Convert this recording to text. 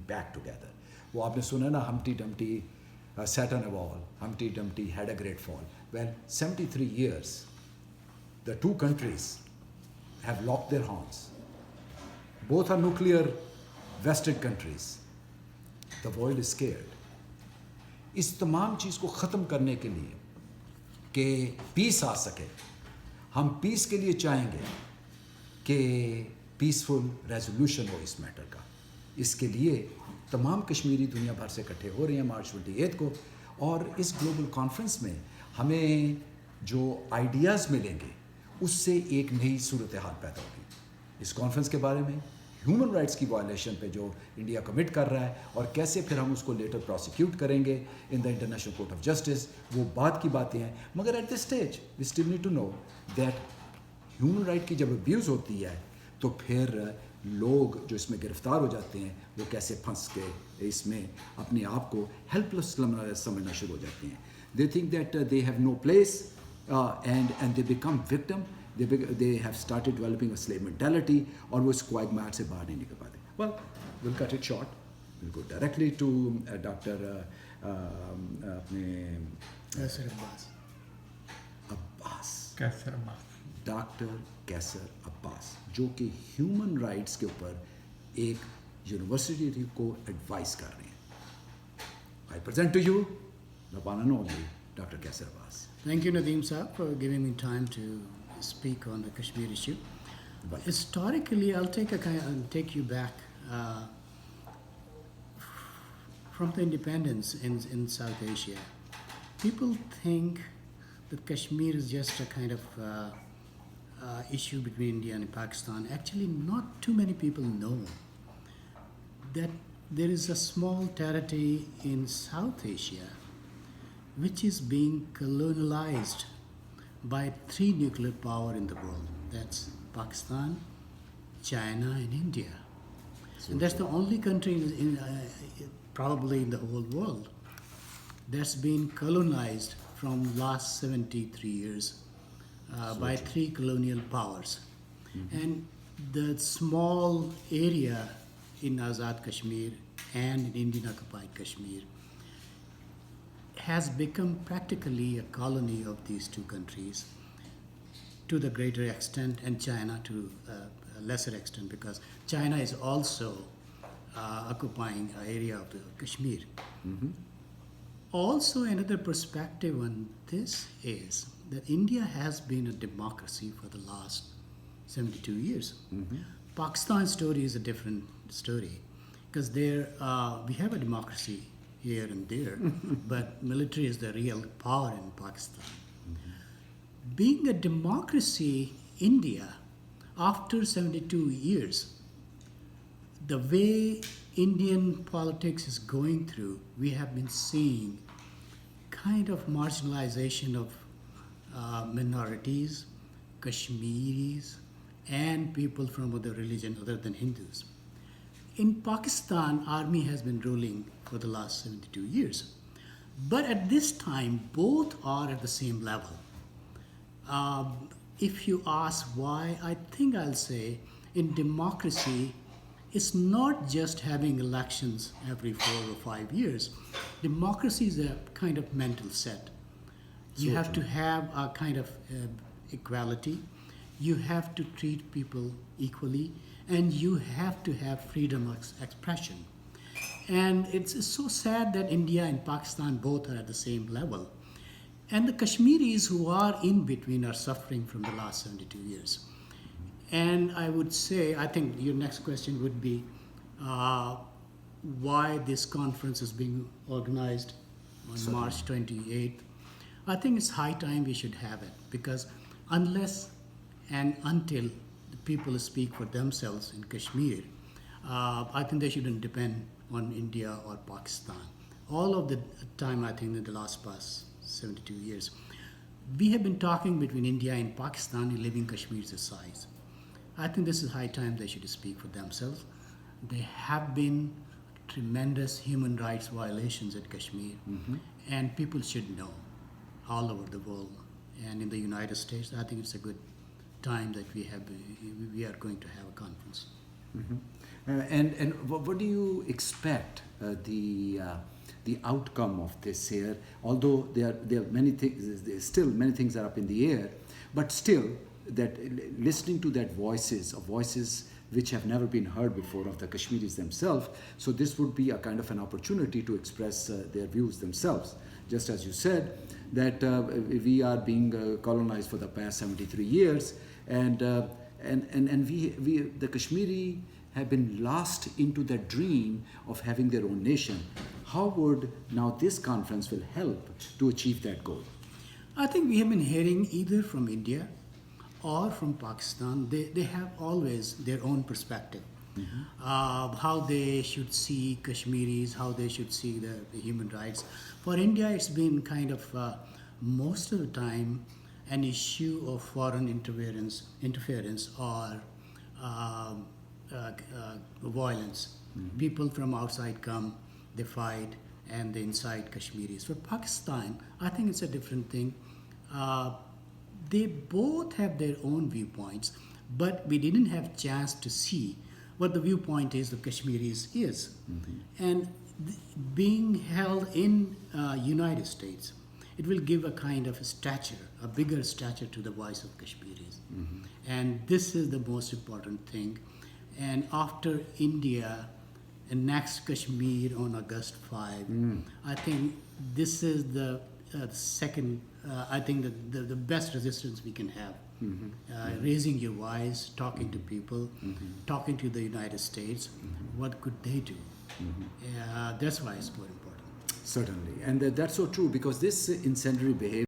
back together. وہ آپ نے سنا نا Humpty Dumpty sat on a wall, Humpty Dumpty had a great fall. Well, 73 years, the two countries have locked their horns. Both are nuclear vested countries. The world is scared. اس تمام چیز کو ختم کرنے کے لیے کہ پیس آ سکے, ہم پیس کے لیے چاہیں گے کہ پیسفل ریزولوشن ہو اس میٹر کا. اس کے لیے تمام کشمیری دنیا بھر سے اکٹھے ہو رہے ہیں مارچ 28 کو, اور اس گلوبل کانفرنس میں ہمیں جو آئیڈیاز ملیں گے اس سے ایک نئی صورتحال پیدا ہوگی. اس کانفرنس کے بارے میں ہیومن رائٹس کی وائلیشن پہ جو انڈیا کمٹ کر رہا ہے اور کیسے پھر ہم اس کو لیٹر پروسیکیوٹ کریں گے in the international court of justice, وہ بات کی باتیں ہیں. مگر at this stage we still need to know that human right کی جب ابیوز ہوتی ہے تو پھر لوگ جو اس میں گرفتار ہو جاتے ہیں وہ کیسے پھنس کے اس میں اپنے آپ کو ہیلپ لیس سمجھنا شروع ہو جاتے ہیں. They think that they have no place and they become victim. They have started developing a slave mentality, اور وہ اس quagmire سے باہر نہیں نکل پاتے. Well, we'll cut it short. We'll go directly to Dr. اپنے قیصر عباس. قیصر عباس. ڈاکٹر قیصر عباس, جو کہ ہیومن رائٹس کے اوپر ایک یونیورسٹی کو ایڈوائز کر رہے ہیں. I present to you the one and only Dr. Qaiser Abbas. Thank you, Nadeem Saab, for giving me time to speak on the Kashmir issue. Historically, I'll take you back from the independence in South Asia. People think that Kashmir is just a kind of issue between India and Pakistan. Actually, not too many people know that there is a small territory in South Asia which is being colonialized by 3 nuclear power in the world. That's Pakistan, China, and India. And that's the only country probably in the whole world that's been colonized from last 73 years by 3 colonial powers. And the small area in Azad Kashmir and in Indian occupied Kashmir has become practically a colony of these two countries to the greater extent, and China to a lesser extent, because China is also occupying an area of the Kashmir. Also, another perspective on this is that India has been a democracy for the last 72 years. Pakistan's story is a different story, because there we have a democracy here and there, but military is the real power in Pakistan. Being a democracy, India, after 72 years, the way Indian politics is going through, we have been seeing kind of marginalization of minorities, Kashmiris, and people from other religion other than Hindus. In Pakistan, army has been ruling for the last 72 years. But at this time, both are at the same level. If you ask why, I think I'll say in democracy, it's not just having elections every 4 or 5 years. Democracy is a kind of mental set. You have to have a kind of equality. You have to treat people equally, and you have to have freedom of expression. And it's so sad that India and Pakistan both are at the same level. And the Kashmiris who are in between are suffering from the last 72 years. And I would say, I think your next question would be why this conference is being organized on March 28th. I think it's high time we should have it, because unless and until the people speak for themselves in Kashmir, I think they shouldn't depend on India or Pakistan. All of the time, I think, in the past 72 years, we have been talking between India and Pakistan and leaving Kashmir aside. I think this is high time they should speak for themselves. There have been tremendous human rights violations in Kashmir, and people should know all over the world. And in the United States, I think it's a good time that we are going to have a conference. And what do you expect the outcome of this here? Although there are many things, still many things are up in the air, but still that listening to that voices which have never been heard before of the Kashmiris themselves. So this would be a kind of an opportunity to express their views themselves. Just as you said, that we are being colonized for the past 73 years, and we the Kashmiri have been lost into that dream of having their own nation. How would now this conference will help to achieve that goal? I think we have been hearing either from India or from Pakistan. They have always their own perspective. How they should see Kashmiris, how they should see the human rights. For India, it's been kind of most of the time an issue of foreign interference or violence. People from outside come, they fight, and they incite Kashmiris. For Pakistan, I think it's a different thing. They both have their own viewpoints, but we didn't have chance to see what the viewpoint is of Kashmiris is. And being held in United States, it will give a kind of a stature, a bigger stature to the voice of Kashmiris. And this is the most important thing. And after India, and next Kashmir on August 5, I think this is the second, I think the best resistance we can have. Raising your voice, talking to people, talking to the United States, what could they do? That's why it's more important. Certainly, and that's so true, because this incendiary behavior